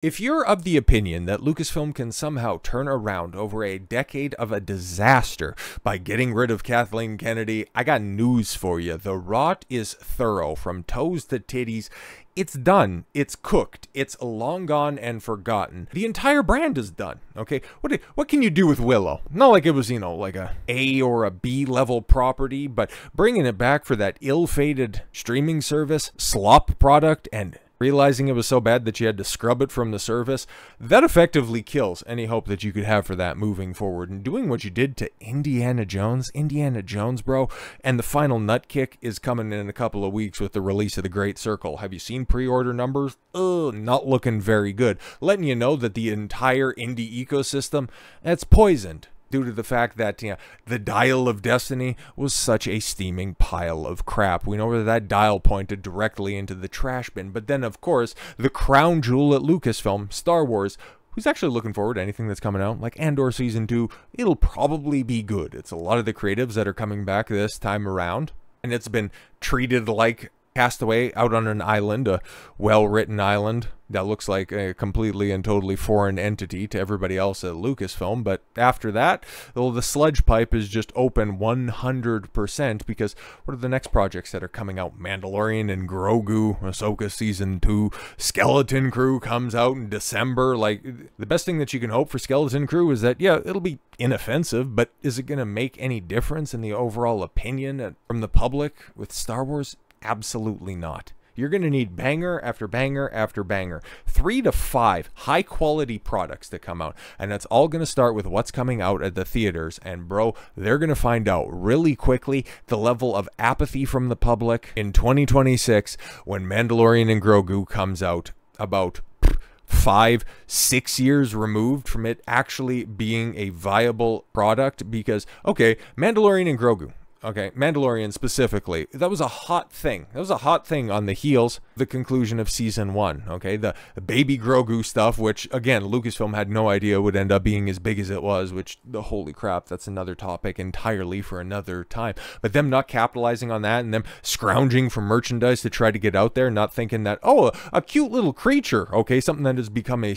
If you're of the opinion that Lucasfilm can somehow turn around over a decade of a disaster by getting rid of Kathleen Kennedy, I got news for you. The rot is thorough from toes to titties. It's done. It's cooked. It's long gone and forgotten. The entire brand is done. Okay, what can you do with Willow? Not like it was, like a A or a B level property, but bringing it back for that ill-fated streaming service, slop product, and realizing it was so bad that you had to scrub it from the service, that effectively kills any hope that you could have for that moving forward. And doing what you did to Indiana Jones, bro, and the final nut kick is coming in a couple of weeks with the release of The Great Circle. Have you seen pre-order numbers? Not looking very good. Letting you know that the entire indie ecosystem, that's poisoned, due to the fact that, the Dial of Destiny was such a steaming pile of crap. We know that dial pointed directly into the trash bin. But then, of course, the crown jewel at Lucasfilm, Star Wars, who's actually looking forward to anything that's coming out, like Andor Season 2, it'll probably be good. It's a lot of the creatives that are coming back this time around, and it's been treated like Castaway out on an island, a well-written island that looks like a completely and totally foreign entity to everybody else at Lucasfilm. But after that, well, the sludge pipe is just open 100%, because what are the next projects that are coming out? Mandalorian and Grogu, Ahsoka Season 2, Skeleton Crew comes out in December. Like, the best thing that you can hope for Skeleton Crew is that, it'll be inoffensive, but is it going to make any difference in the overall opinion from the public with Star Wars? Absolutely not. You're going to need banger after banger after banger. 3 to 5 high-quality products to come out. And that's all going to start with what's coming out at the theaters. And bro, they're going to find out really quickly the level of apathy from the public in 2026 when Mandalorian and Grogu comes out, about 5-6 years removed from it actually being a viable product. Because, okay, Mandalorian and Grogu, okay, Mandalorian specifically, that was a hot thing. That was a hot thing on the heels, the conclusion of Season 1, okay? The baby Grogu stuff, which, again, Lucasfilm had no idea would end up being as big as it was, which, holy crap, that's another topic entirely for another time. But them not capitalizing on that and them scrounging for merchandise to try to get out there, not thinking that, a cute little creature, okay, something that has become a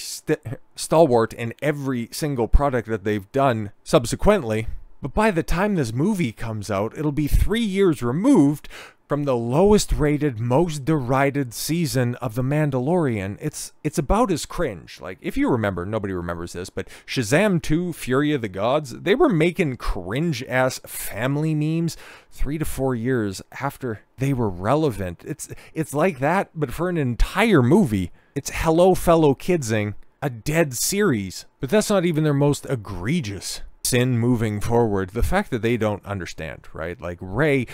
stalwart in every single product that they've done subsequently. But by the time this movie comes out, it'll be 3 years removed from the lowest rated, most derided season of The Mandalorian. It's about as cringe. Like, if you remember, nobody remembers this, but Shazam 2, Fury of the Gods, they were making cringe-ass family memes 3 to 4 years after they were relevant. It's like that, but for an entire movie. It's Hello Fellow Kidsing, a dead series. But that's not even their most egregious sin moving forward. The fact that they don't understand, right? Like, Rey,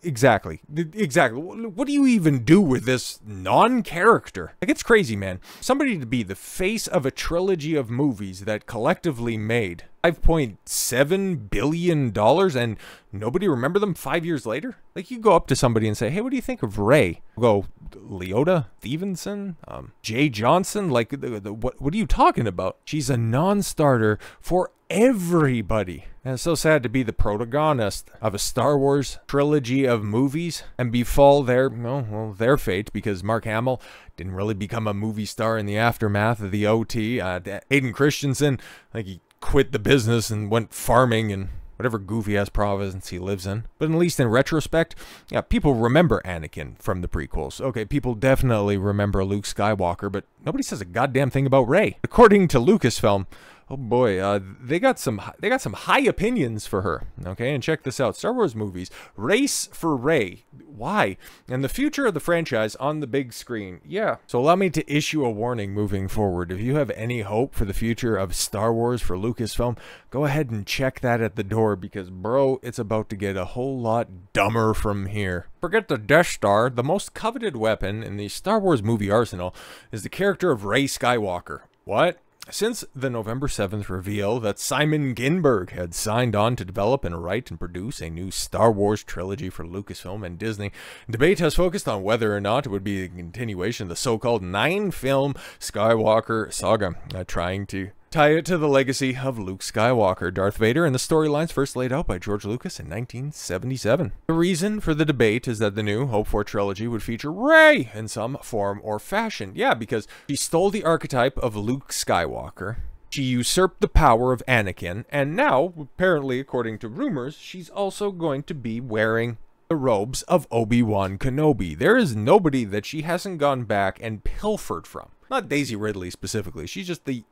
exactly. What do you even do with this non-character? Like, it's crazy, man. Somebody to be the face of a trilogy of movies that collectively made $5.7 billion and nobody remember them 5 years later? Like, you go up to somebody and say, hey, what do you think of Rey? Go, Leota Stevenson? Jay Johnson? Like, what are you talking about? She's a non-starter for everybody. And it's so sad to be the protagonist of a Star Wars trilogy of movies and befall their fate, because Mark Hamill didn't really become a movie star in the aftermath of the OT. Hayden Christensen, like, he quit the business and went farming and whatever goofy-ass province he lives in. But at least in retrospect, people remember Anakin from the prequels. Okay, people definitely remember Luke Skywalker, but nobody says a goddamn thing about Rey. According to Lucasfilm, oh boy, they got some high opinions for her. Okay, and check this out: Star Wars movies, race for Rey. Why? And the future of the franchise on the big screen. Yeah. So allow me to issue a warning moving forward. If you have any hope for the future of Star Wars for Lucasfilm, go ahead and check that at the door, because bro, it's about to get a whole lot dumber from here. Forget the Death Star. The most coveted weapon in the Star Wars movie arsenal is the character of Rey Skywalker. What? Since the November 7th reveal that Simon Kinberg had signed on to develop and write and produce a new Star Wars trilogy for Lucasfilm and Disney, debate has focused on whether or not it would be a continuation of the so-called 9-film Skywalker saga, trying to tie it to the legacy of Luke Skywalker, Darth Vader, and the storylines first laid out by George Lucas in 1977. The reason for the debate is that the new hoped-for trilogy would feature Rey in some form or fashion. Yeah, because she stole the archetype of Luke Skywalker, she usurped the power of Anakin, and now, apparently according to rumors, she's also going to be wearing the robes of Obi-Wan Kenobi. There is nobody that she hasn't gone back and pilfered from. Not Daisy Ridley specifically. She's just the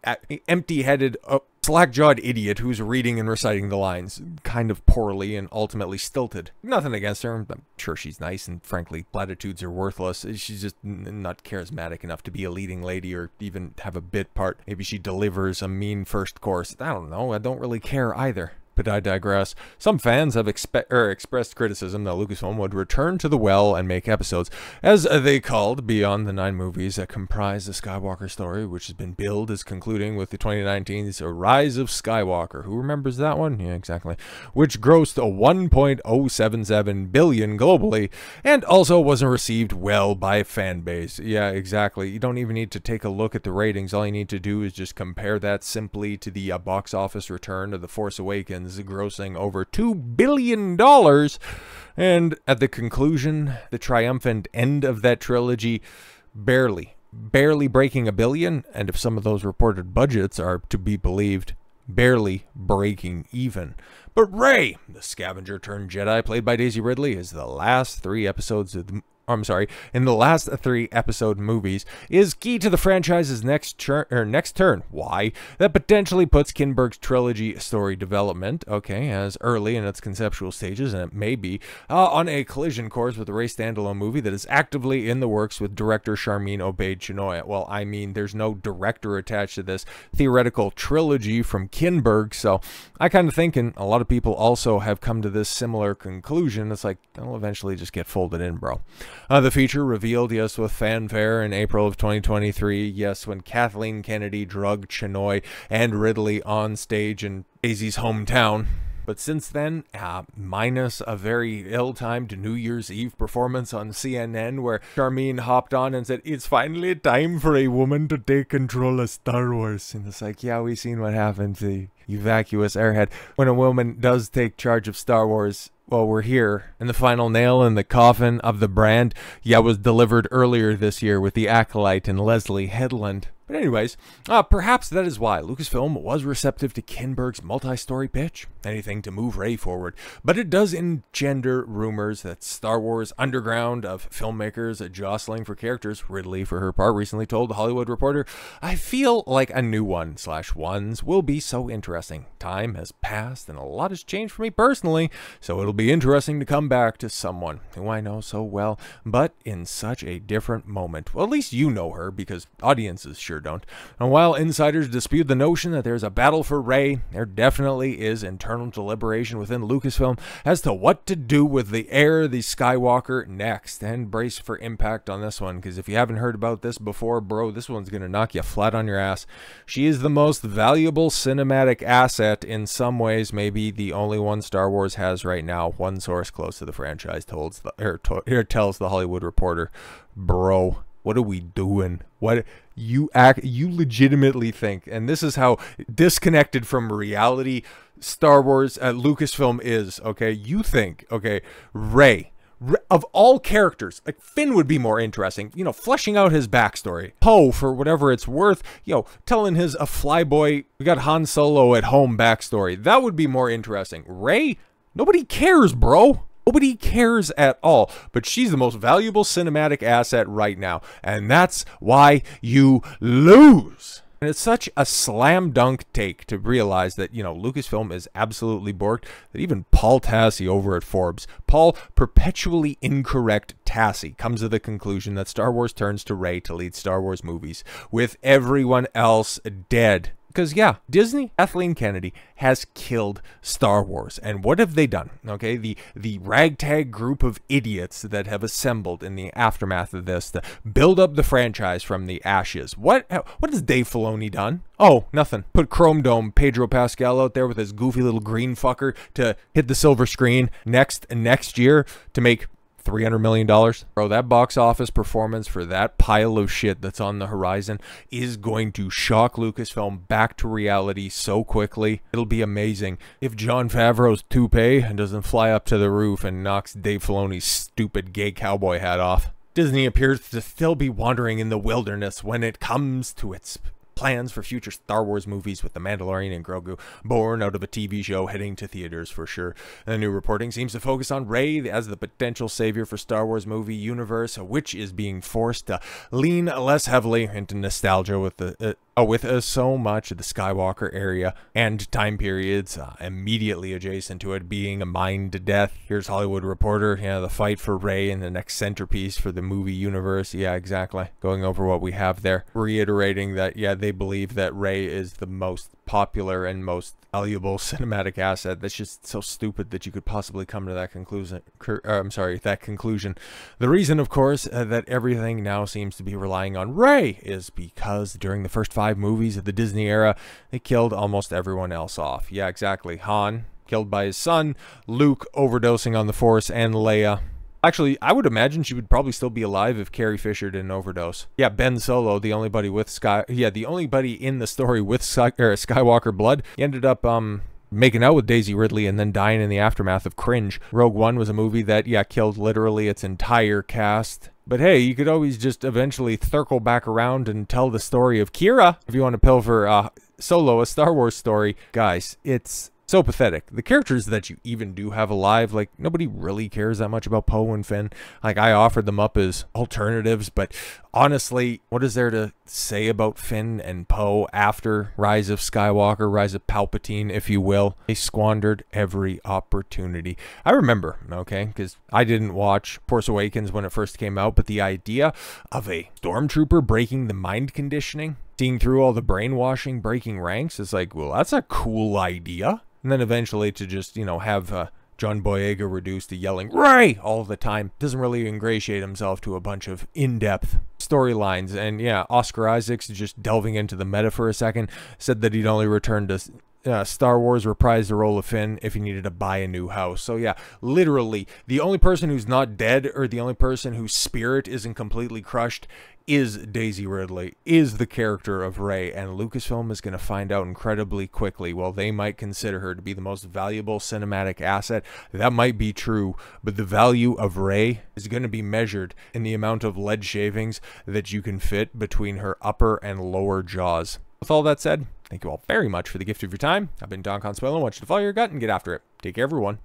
empty-headed, slack-jawed idiot who's reading and reciting the lines kind of poorly and ultimately stilted. Nothing against her. I'm sure she's nice, and frankly, platitudes are worthless. She's just not charismatic enough to be a leading lady or even have a bit part. Maybe she delivers a mean first course. I don't know. I don't really care either. But I digress. Some fans have expressed criticism that Lucasfilm would return to the well and make episodes, as they called, beyond the 9 movies that comprise the Skywalker story, which has been billed as concluding with the 2019's Rise of Skywalker. Who remembers that one? Yeah, exactly. Which grossed a $1.077 billion globally, and also wasn't received well by fan base. Yeah, exactly. You don't even need to take a look at the ratings. All you need to do is just compare that simply to the box office return of The Force Awakens, grossing over $2 billion, and at the conclusion, the triumphant end of that trilogy, barely breaking $1 billion, and if some of those reported budgets are to be believed, barely breaking even. But Rey, the scavenger turned Jedi played by Daisy Ridley, is the last 3 episodes of the in the last 3 episode movies, is key to the franchise's next turn. Why? That potentially puts Kinberg's trilogy story development, as early in its conceptual stages, and it may be, on a collision course with the Rey standalone movie that is actively in the works with director Sharmeen Obaid-Chinoy. Well, I mean, there's no director attached to this theoretical trilogy from Kinberg, so I kind of think, and a lot of people also have come to this similar conclusion, it's like, it'll eventually just get folded in, bro. The feature revealed, yes, with fanfare in April of 2023, yes, when Kathleen Kennedy drugged Chinoy and Ridley on stage in Daisy's hometown. But since then, minus a very ill-timed New Year's Eve performance on CNN where Sharmeen hopped on and said, "It's finally time for a woman to take control of Star Wars." And it's like, yeah, we've seen what happened to the vacuous airhead. When a woman does take charge of Star Wars, well, we're here. And the final nail in the coffin of the brand, was delivered earlier this year with The Acolyte and Leslie Headland. But anyways, perhaps that is why Lucasfilm was receptive to Kinberg's multi-story pitch. Anything to move Rey forward. But it does engender rumors that Star Wars underground of filmmakers jostling for characters. Ridley, for her part, recently told The Hollywood Reporter, "I feel like a new one/ones will be so interesting. Time has passed and a lot has changed for me personally, so it'll be interesting to come back to someone who I know so well, but in such a different moment." Well, at least you know her, because audiences sure don't. And while insiders dispute the notion that there's a battle for Rey, there definitely is internal deliberation within Lucasfilm as to what to do with the heir, the Skywalker, next. And brace for impact on this one, because if you haven't heard about this before, bro, this one's gonna knock you flat on your ass. She is the most valuable cinematic asset, in some ways maybe the only one Star Wars has right now. One source close to the franchise tells the Hollywood Reporter, "Bro, what are we doing? What you legitimately think?" And this is how disconnected from reality Star Wars at Lucasfilm is, okay? You think, okay, Rey, of all characters, like Finn would be more interesting, fleshing out his backstory. Poe, for whatever it's worth, telling his a flyboy, we got Han Solo at home backstory. That would be more interesting. Rey, nobody cares, bro. Nobody cares at all, but she's the most valuable cinematic asset right now, and that's why you lose. And it's such a slam dunk take to realize that, Lucasfilm is absolutely borked, that even Paul Tassi over at Forbes, Paul Perpetually Incorrect Tassi, comes to the conclusion that Star Wars turns to Rey to lead Star Wars movies, with everyone else dead. Because, Disney, Kathleen Kennedy, has killed Star Wars. And what have they done? Okay, the ragtag group of idiots that have assembled in the aftermath of this to build up the franchise from the ashes. What has Dave Filoni done? Oh, nothing. Put Chrome Dome Pedro Pascal out there with his goofy little green fucker to hit the silver screen next year to make $300 million. Bro, that box office performance for that pile of shit that's on the horizon is going to shock Lucasfilm back to reality so quickly. It'll be amazing. If Jon Favreau's toupee doesn't fly up to the roof and knocks Dave Filoni's stupid gay cowboy hat off. Disney appears to still be wandering in the wilderness when it comes to its plans for future Star Wars movies, with The Mandalorian and Grogu born out of a TV show heading to theaters for sure. The new reporting seems to focus on Rey as the potential savior for Star Wars movie universe, which is being forced to lean less heavily into nostalgia with so much of the Skywalker area and time periods immediately adjacent to it being a mine to death. Here's Hollywood Reporter, the fight for Rey and the next centerpiece for the movie universe. Yeah, exactly. Going over what we have there, reiterating that, they believe that Rey is the most popular and most valuable cinematic asset. That's just so stupid that you could possibly come to that conclusion. That conclusion. The reason, of course, that everything now seems to be relying on Rey is because during the first 5 movies of the Disney era, they killed almost everyone else off. Yeah, exactly. Han killed by his son, Luke overdosing on the Force, and Leia. Actually, I would imagine she would probably still be alive if Carrie Fisher didn't overdose. Yeah, Ben Solo, the only buddy in the story with Skywalker blood, he ended up making out with Daisy Ridley and then dying in the aftermath of cringe. Rogue One was a movie that, killed literally its entire cast. But hey, you could always just eventually circle back around and tell the story of Kira if you want to pilfer Solo, a Star Wars story. Guys, it's so pathetic. The characters that you even do have alive, like, nobody really cares that much about Poe and Finn. Like, I offered them up as alternatives, but honestly, what is there to say about Finn and Poe after Rise of Skywalker, Rise of Palpatine, if you will? They squandered every opportunity. I remember, because I didn't watch Force Awakens when it first came out, but the idea of a stormtrooper breaking the mind conditioning, seeing through all the brainwashing, breaking ranks, is like, well, that's a cool idea. And then eventually to just, have John Boyega reduced to yelling Rey all the time doesn't really ingratiate himself to a bunch of in-depth storylines. And Oscar Isaacs, just delving into the meta for a second, said that he'd only return to Star Wars reprise the role of Finn if he needed to buy a new house. So literally, the only person who's not dead, or the only person whose spirit isn't completely crushed, is Daisy Ridley, is the character of Rey, and Lucasfilm is going to find out incredibly quickly. While they might consider her to be the most valuable cinematic asset, that might be true, but the value of Rey is going to be measured in the amount of lead shavings that you can fit between her upper and lower jaws. With all that said, thank you all very much for the gift of your time. I've been Don Consuelo. I want you to follow your gut and get after it. Take care, everyone.